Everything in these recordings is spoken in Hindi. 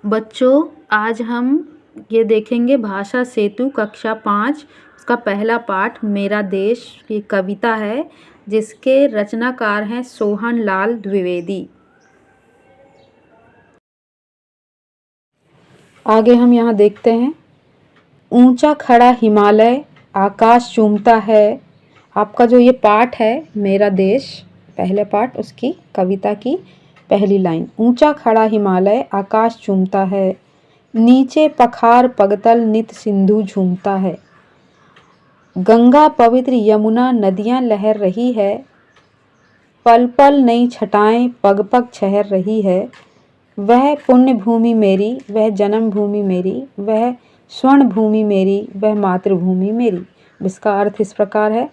बच्चों, आज हम ये देखेंगे भाषा सेतु कक्षा 5 उसका पहला पाठ मेरा देश की कविता है, जिसके रचनाकार हैं सोहन लाल द्विवेदी। आगे हम यहाँ देखते हैं, ऊंचा खड़ा हिमालय आकाश चूमता है। आपका जो ये पाठ है मेरा देश पहले पाठ, उसकी कविता की पहली लाइन, ऊंचा खड़ा हिमालय आकाश चूमता है, नीचे पखार पगतल नित सिंधु झूमता है। गंगा पवित्र यमुना नदियां लहर रही है, पल पल नई छटाएं पग पग छहर रही है। वह पुण्य भूमि मेरी, वह जन्म भूमि मेरी, वह स्वर्ण भूमि मेरी, वह मातृभूमि मेरी। इसका अर्थ इस प्रकार है,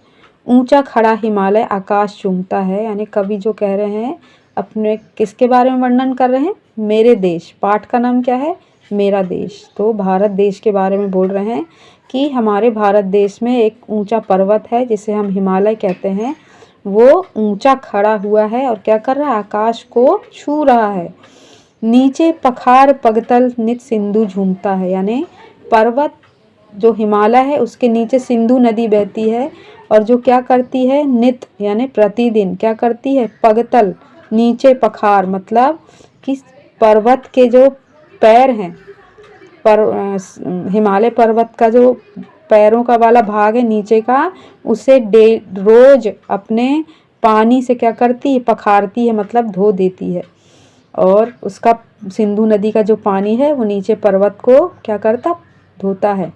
ऊंचा खड़ा हिमालय आकाश चूमता है, यानी कवि जो कह रहे हैं अपने किसके बारे में वर्णन कर रहे हैं, मेरे देश। पाठ का नाम क्या है, मेरा देश। तो भारत देश के बारे में बोल रहे हैं कि हमारे भारत देश में एक ऊंचा पर्वत है जिसे हम हिमालय कहते हैं, वो ऊंचा खड़ा हुआ है और क्या कर रहा है, आकाश को छू रहा है। नीचे पखार पगतल नित सिंधु झूमता है, यानी पर्वत जो हिमालय है उसके नीचे सिंधु नदी बहती है और जो क्या करती है, नित यानी प्रतिदिन क्या करती है, पगतल नीचे पखार मतलब कि पर्वत के जो पैर हैं, हिमालय पर्वत का जो पैरों का वाला भाग है नीचे का, उसे रोज अपने पानी से क्या करती है, पखारती है, मतलब धो देती है। और उसका सिंधु नदी का जो पानी है वो नीचे पर्वत को क्या करता, धोता है।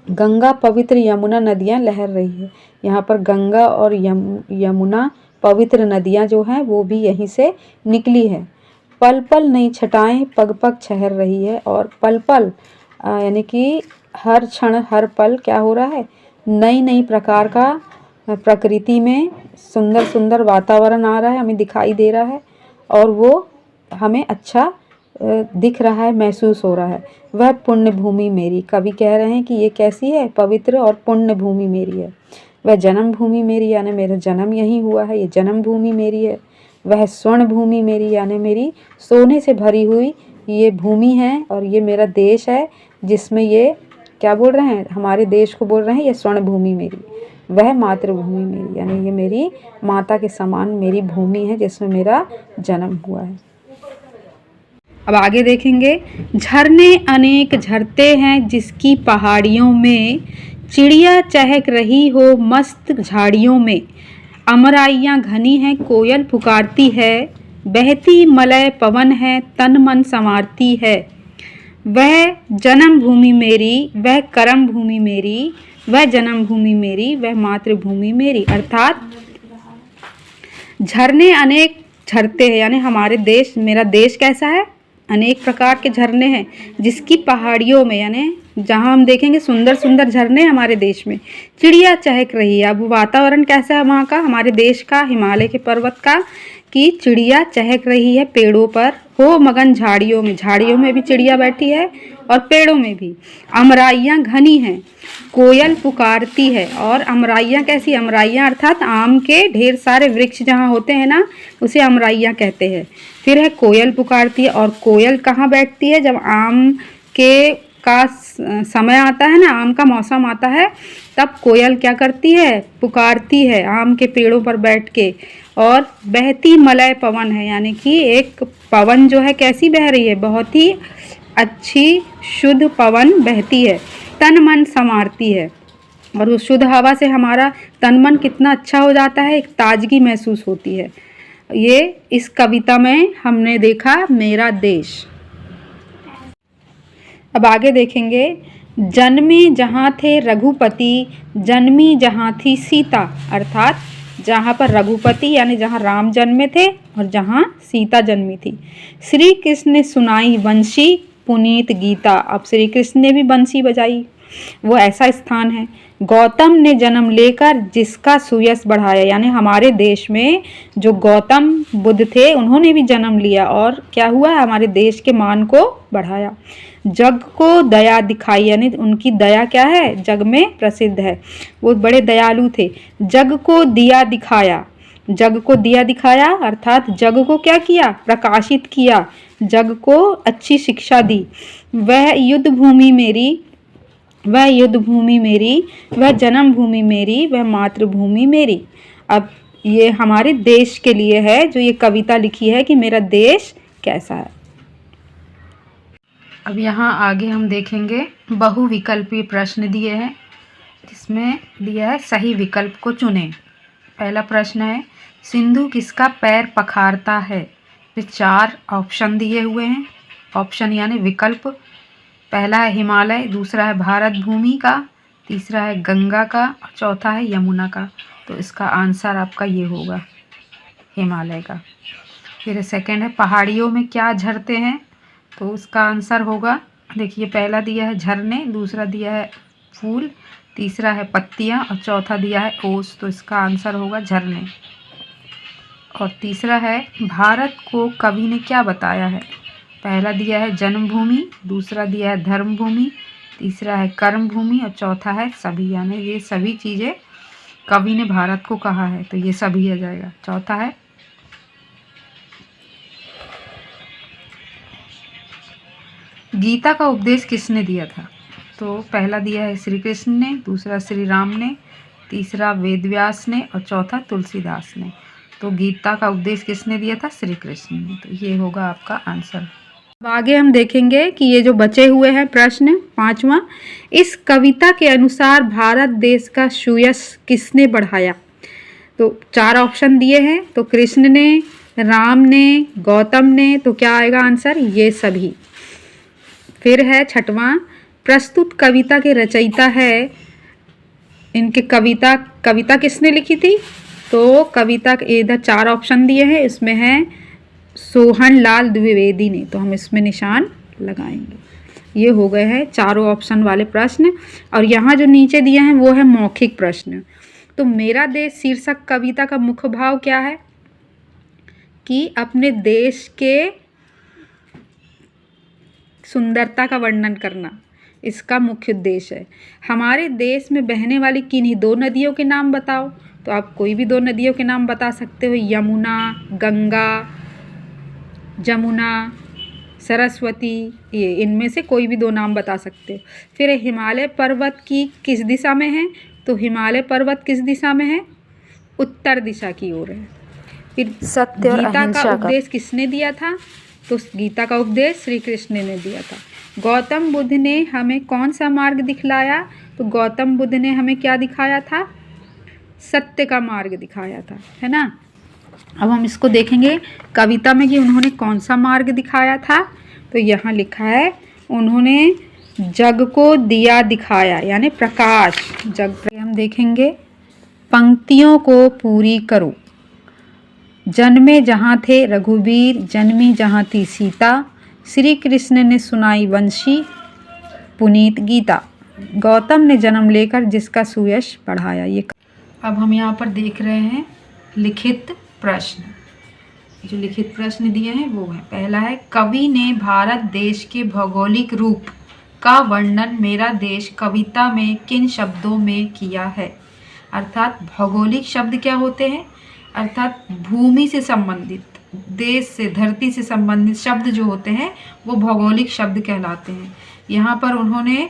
गंगा पवित्र यमुना नदियां लहर रही है, यहाँ पर गंगा और यमुना पवित्र नदियां जो हैं वो भी यहीं से निकली है। पल पल नई छटाएं पग पग छहर रही है, और पल पल यानी कि हर क्षण हर पल क्या हो रहा है, नई नई प्रकार का प्रकृति में सुंदर सुंदर वातावरण आ रहा है, हमें दिखाई दे रहा है और वो हमें अच्छा दिख रहा है, महसूस हो रहा है। वह पुण्य भूमि मेरी, कवि कह रहे हैं कि ये कैसी है, पवित्र और पुण्य भूमि मेरी है। वह जन्म भूमि मेरी, यानी मेरा जन्म यहीं हुआ है, ये जन्म भूमि मेरी है। वह स्वर्ण भूमि मेरी, यानी मेरी सोने से भरी हुई ये भूमि है और ये मेरा देश है, जिसमें ये क्या बोल रहे हैं, हमारे देश को बोल रहे हैं ये स्वर्ण भूमि मेरी। वह मातृभूमि मेरी, यानी ये मेरी माता के समान मेरी भूमि है जिसमें मेरा जन्म हुआ है। अब आगे देखेंगे, झरने अनेक झरते हैं जिसकी पहाड़ियों में, चिड़िया चहक रही हो मस्त झाड़ियों में। अमराइयाँ घनी हैं कोयल पुकारती है, बहती मलय पवन है तन मन संवारती है। वह जन्म भूमि मेरी, वह कर्म भूमि मेरी, वह जन्म भूमि मेरी, वह मातृभूमि मेरी। अर्थात झरने अनेक झरते हैं, यानी हमारे देश, मेरा देश कैसा है, अनेक प्रकार के झरने हैं जिसकी पहाड़ियों में, यानी जहाँ हम देखेंगे सुंदर सुंदर झरने हमारे देश में। चिड़िया चहक रही है, अब वातावरण कैसा है वहाँ का, हमारे देश का, हिमालय के पर्वत का, कि चिड़िया चहक रही है पेड़ों पर, हो मगन झाड़ियों में, झाड़ियों में भी चिड़िया बैठी है और पेड़ों में भी। अमराइयाँ घनी हैं, कोयल पुकारती है, और अमराइयाँ कैसी, अमराइयाँ अर्थात आम के ढेर सारे वृक्ष जहाँ होते हैं ना, उसे अमराइयाँ कहते हैं। फिर है कोयल पुकारती है, और कोयल कहाँ बैठती है, जब आम के का समय आता है ना, आम का मौसम आता है, तब कोयल क्या करती है, पुकारती है आम के पेड़ों पर बैठ के। और बहती मलय पवन है, यानी कि एक पवन जो है कैसी बह रही है, बहुत ही अच्छी शुद्ध पवन बहती है, तन मन संवारती है, और उस शुद्ध हवा से हमारा तन मन कितना अच्छा हो जाता है, एक ताजगी महसूस होती है। ये इस कविता में हमने देखा मेरा देश। अब आगे देखेंगे, जन्मे जहाँ थे रघुपति, जन्मी जहाँ थी सीता। अर्थात जहाँ पर रघुपति यानी जहाँ राम जन्मे थे और जहाँ सीता जन्मी थी। श्री कृष्ण ने सुनाई बंसी पुनीत गीता, अब श्री कृष्ण ने भी बंसी बजाई, वो ऐसा स्थान है। गौतम ने जन्म लेकर जिसका सुयश बढ़ाया, यानी हमारे देश में जो गौतम बुद्ध थे उन्होंने भी जन्म लिया और क्या हुआ, हमारे देश के मान को बढ़ाया। जग को दया दिखाई, यानी उनकी दया क्या है, जग में प्रसिद्ध है, वो बड़े दयालु थे। जग को दिया दिखाया, जग को दिया दिखाया अर्थात जग को क्या किया, प्रकाशित किया, जग को अच्छी शिक्षा दी। वह युद्ध भूमि मेरी, वह युद्ध भूमि मेरी, वह जन्म भूमि मेरी, वह मातृभूमि मेरी। अब ये हमारे देश के लिए है जो ये कविता लिखी है कि मेरा देश कैसा है। अब यहाँ आगे हम देखेंगे बहुविकल्पीय प्रश्न दिए हैं, जिसमें दिया है सही विकल्प को चुनें। पहला प्रश्न है सिंधु किसका पैर पखारता है। फिर 4 ऑप्शन दिए हुए हैं, ऑप्शन यानी विकल्प। पहला है हिमालय, दूसरा है भारत भूमि का, तीसरा है गंगा का और चौथा है यमुना का। तो इसका आंसर आपका ये होगा हिमालय का। फिर सेकंड है पहाड़ियों में क्या झरते हैं, तो उसका आंसर होगा, देखिए पहला दिया है झरने, दूसरा दिया है फूल, तीसरा है पत्तियां और चौथा दिया है ओस। तो इसका आंसर होगा झरने। और तीसरा है भारत को कवि ने क्या बताया है। पहला दिया है जन्मभूमि, दूसरा दिया है धर्मभूमि, तीसरा है कर्मभूमि और चौथा है सभी, यानी ये सभी चीज़ें कवि ने भारत को कहा है, तो ये सभी आ जाएगा। चौथा है गीता का उपदेश किसने दिया था। तो पहला दिया है श्री कृष्ण ने, दूसरा श्री राम ने, तीसरा वेदव्यास ने और चौथा तुलसीदास ने। तो गीता का उपदेश किसने दिया था, श्री कृष्ण ने। तो ये होगा आपका आंसर। अब आगे हम देखेंगे कि ये जो बचे हुए हैं प्रश्न 5वां, इस कविता के अनुसार भारत देश का सुयश किसने बढ़ाया। तो 4 ऑप्शन दिए हैं, तो कृष्ण ने, राम ने, गौतम ने। तो क्या आएगा आंसर, ये सभी। फिर है 6वां, प्रस्तुत कविता के रचयिता है, इनके कविता किसने लिखी थी। तो कविता इधर 4 ऑप्शन दिए हैं, इसमें है सोहन लाल द्विवेदी ने। तो हम इसमें निशान लगाएंगे। ये हो गए हैं चारों ऑप्शन वाले प्रश्न। और यहाँ जो नीचे दिए हैं वो है मौखिक प्रश्न। तो मेरा देश शीर्षक कविता का मुख्य भाव क्या है कि अपने देश के सुंदरता का वर्णन करना, इसका मुख्य उद्देश्य है। हमारे देश में बहने वाली किन्हीं 2 नदियों के नाम बताओ। तो आप कोई भी 2 नदियों के नाम बता सकते हो, यमुना, गंगा, जमुना, सरस्वती, ये इनमें से कोई भी 2 नाम बता सकते हो। फिर हिमालय पर्वत की किस दिशा में है। तो हिमालय पर्वत किस दिशा में है, उत्तर दिशा की ओर है। फिर सत्य और गीता अहिंसा का का उपदेश किसने दिया था। तो गीता का उपदेश श्री कृष्ण ने दिया था। गौतम बुद्ध ने हमें कौन सा मार्ग दिखलाया। तो गौतम बुद्ध ने हमें क्या दिखाया था, सत्य का मार्ग दिखाया था, है ना। अब हम इसको देखेंगे कविता में कि उन्होंने कौन सा मार्ग दिखाया था। तो यहाँ लिखा है उन्होंने जग को दिया दिखाया, यानी प्रकाश जग पर। हम देखेंगे पंक्तियों को पूरी करो। जन्मे जहाँ थे रघुवीर, जन्मी जहाँ थी सीता, श्री कृष्ण ने सुनाई वंशी पुनीत गीता, गौतम ने जन्म लेकर जिसका सुयश बढ़ाया। ये अब हम यहाँ पर देख रहे हैं लिखित प्रश्न। जो लिखित प्रश्न दिए हैं वो है, पहला है कवि ने भारत देश के भौगोलिक रूप का वर्णन मेरा देश कविता में किन शब्दों में किया है। अर्थात भौगोलिक शब्द क्या होते हैं, अर्थात भूमि से संबंधित, देश से, धरती से संबंधित शब्द जो होते हैं वो भौगोलिक शब्द कहलाते हैं। यहाँ पर उन्होंने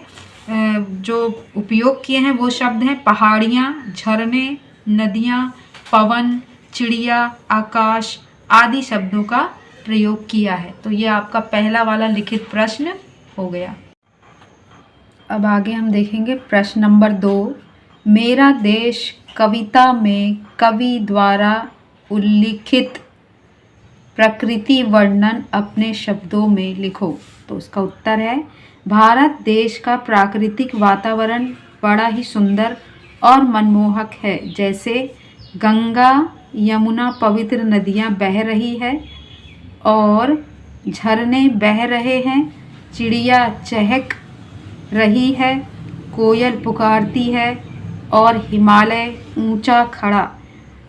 जो उपयोग किए हैं वो शब्द हैं पहाड़ियाँ, झरने, नदियाँ, पवन, चिड़िया, आकाश आदि शब्दों का प्रयोग किया है। तो ये आपका पहला वाला लिखित प्रश्न हो गया। अब आगे हम देखेंगे प्रश्न नंबर 2, मेरा देश कविता में कवि द्वारा उल्लिखित प्रकृति वर्णन अपने शब्दों में लिखो। तो उसका उत्तर है भारत देश का प्राकृतिक वातावरण बड़ा ही सुंदर और मनमोहक है। जैसे गंगा यमुना पवित्र नदियाँ बह रही है और झरने बह रहे हैं, चिड़िया चहक रही है, कोयल पुकारती है और हिमालय ऊंचा खड़ा।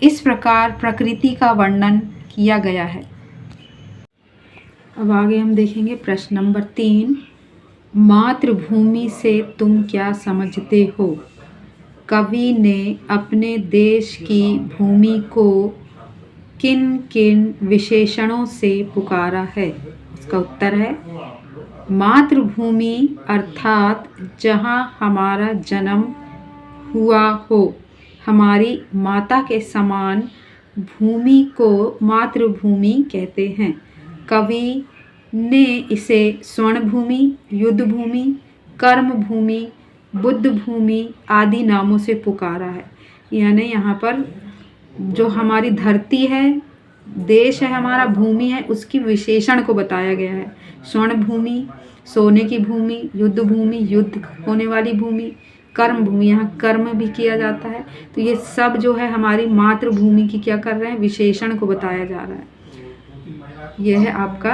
इस प्रकार प्रकृति का वर्णन किया गया है। अब आगे हम देखेंगे प्रश्न नंबर 3, मातृभूमि से तुम क्या समझते हो। कवि ने अपने देश की भूमि को किन किन विशेषणों से पुकारा है? उसका उत्तर है मातृभूमि अर्थात जहाँ हमारा जन्म हुआ हो। हमारी माता के समान भूमि को मातृभूमि कहते हैं। कवि ने इसे स्वर्ण भूमि, युद्ध भूमि, कर्म भूमि, बुद्ध भूमि आदि नामों से पुकारा है। यानी यहाँ पर जो हमारी धरती है, देश है हमारा, भूमि है, उसकी विशेषण को बताया गया है। स्वर्ण भूमि, सोने की भूमि, युद्ध भूमि, युद्ध होने वाली भूमि, कर्म भूमि, यहाँ कर्म भी किया जाता है। तो ये सब जो है हमारी मातृभूमि की क्या कर रहे हैं, विशेषण को बताया जा रहा है। यह है आपका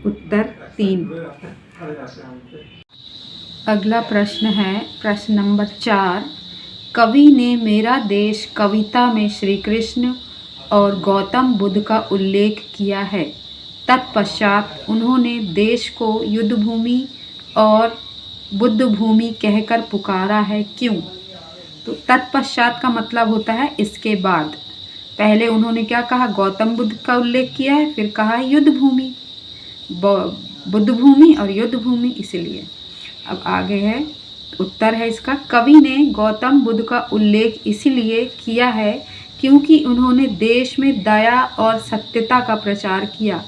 उत्तर 3। अगला प्रश्न है प्रश्न नंबर 4। कवि ने मेरा देश कविता में श्री कृष्ण और गौतम बुद्ध का उल्लेख किया है। तत्पश्चात उन्होंने देश को युद्ध भूमि और बुद्ध भूमि कहकर पुकारा है, क्यों? तो तत्पश्चात का मतलब होता है इसके बाद। पहले उन्होंने क्या कहा, गौतम बुद्ध का उल्लेख किया है, फिर कहा है युद्ध भूमि, बुद्ध भूमि और युद्ध भूमि, इसलिए। अब आगे है उत्तर है इसका, कवि ने गौतम बुद्ध का उल्लेख इसलिए किया है क्योंकि उन्होंने देश में दया और सत्यता का प्रचार किया।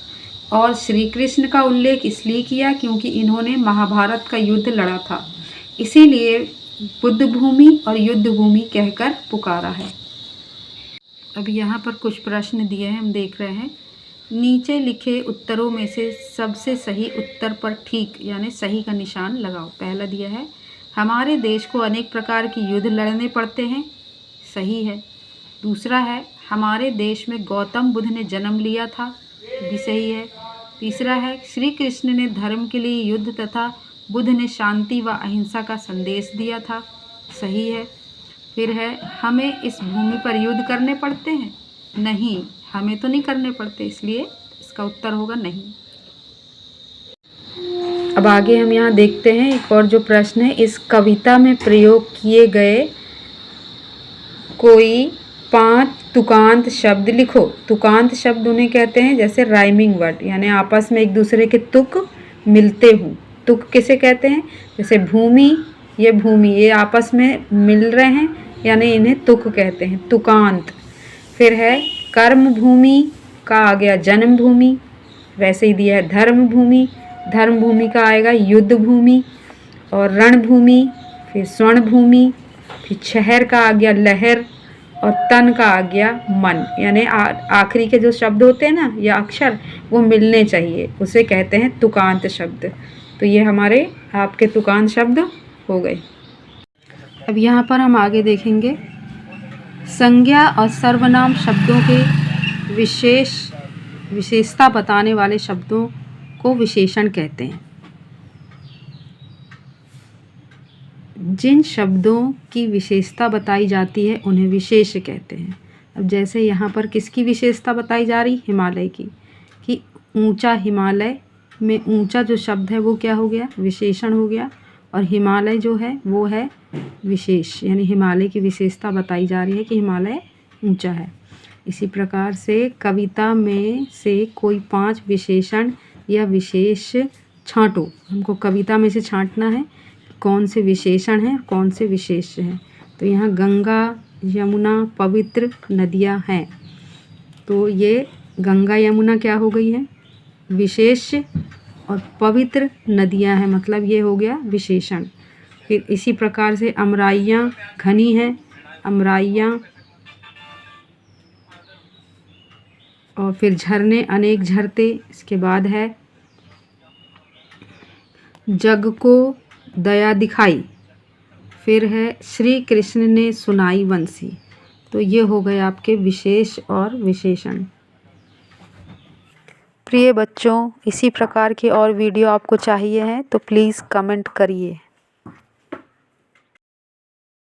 और श्री कृष्ण का उल्लेख इसलिए किया क्योंकि इन्होंने महाभारत का युद्ध लड़ा था, इसीलिए बुद्ध भूमि और युद्ध भूमि कहकर पुकारा है। अब यहाँ पर कुछ प्रश्न दिए हैं, हम देख रहे हैं। नीचे लिखे उत्तरों में से सबसे सही उत्तर पर ठीक यानी सही का निशान लगाओ। पहला दिया है हमारे देश को अनेक प्रकार की युद्ध लड़ने पड़ते हैं, सही है। दूसरा है हमारे देश में गौतम बुद्ध ने जन्म लिया था, भी सही है। तीसरा है श्री कृष्ण ने धर्म के लिए युद्ध तथा बुद्ध ने शांति व अहिंसा का संदेश दिया था, सही है। फिर है हमें इस भूमि पर युद्ध करने पड़ते हैं, नहीं, हमें तो नहीं करने पड़ते, इसलिए इसका उत्तर होगा नहीं। अब आगे हम यहाँ देखते हैं एक और जो प्रश्न है, इस कविता में प्रयोग किए गए कोई 5 तुकांत शब्द लिखो। तुकांत शब्द उन्हें कहते हैं जैसे राइमिंग वर्ड, यानी आपस में एक दूसरे के तुक मिलते हों। तुक किसे कहते हैं, जैसे भूमि, ये भूमि, ये आपस में मिल रहे हैं, यानी इन्हें तुक कहते हैं, तुकांत। फिर है कर्म भूमि का आ गया जन्म भूमि, वैसे ही दिया है धर्म भूमि, धर्म भूमि का आएगा युद्ध भूमि और रण भूमि, फिर स्वर्ण भूमि, फिर शहर का आ गया लहर और तन का आ गया मन। यानी आखिरी के जो शब्द होते हैं ना या अक्षर, वो मिलने चाहिए, उसे कहते हैं तुकांत शब्द। तो ये हमारे आपके तुकांत शब्द हो गए। अब यहाँ पर हम आगे देखेंगे संज्ञा और सर्वनाम शब्दों के विशेषता बताने वाले शब्दों को विशेषण कहते हैं। जिन शब्दों की विशेषता बताई जाती है उन्हें विशेष कहते हैं। अब जैसे यहाँ पर किसकी विशेषता बताई जा रही, हिमालय की, कि ऊंचा, हिमालय में ऊंचा जो शब्द है वो क्या हो गया, विशेषण हो गया, और हिमालय जो है वो है विशेष, यानी हिमालय की विशेषता बताई जा रही है कि हिमालय ऊंचा है। इसी प्रकार से कविता में से कोई 5 विशेषण या विशेष छांटो। हमको कविता में से छांटना है कौन से विशेषण हैं, कौन से विशेष हैं। तो यहाँ गंगा, यमुना, पवित्र नदियाँ हैं, तो ये गंगा यमुना क्या हो गई है, विशेष, और पवित्र नदियाँ हैं, मतलब ये हो गया विशेषण। फिर इसी प्रकार से अमराइयाँ घनी हैं, अमराइयाँ, और फिर झरने अनेक झरते। इसके बाद है जग को दया दिखाई, फिर है श्री कृष्ण ने सुनाई बंसी। तो ये हो गए आपके विशेष और विशेषण। प्रिय बच्चों, इसी प्रकार की और वीडियो आपको चाहिए है तो प्लीज़ कमेंट करिए।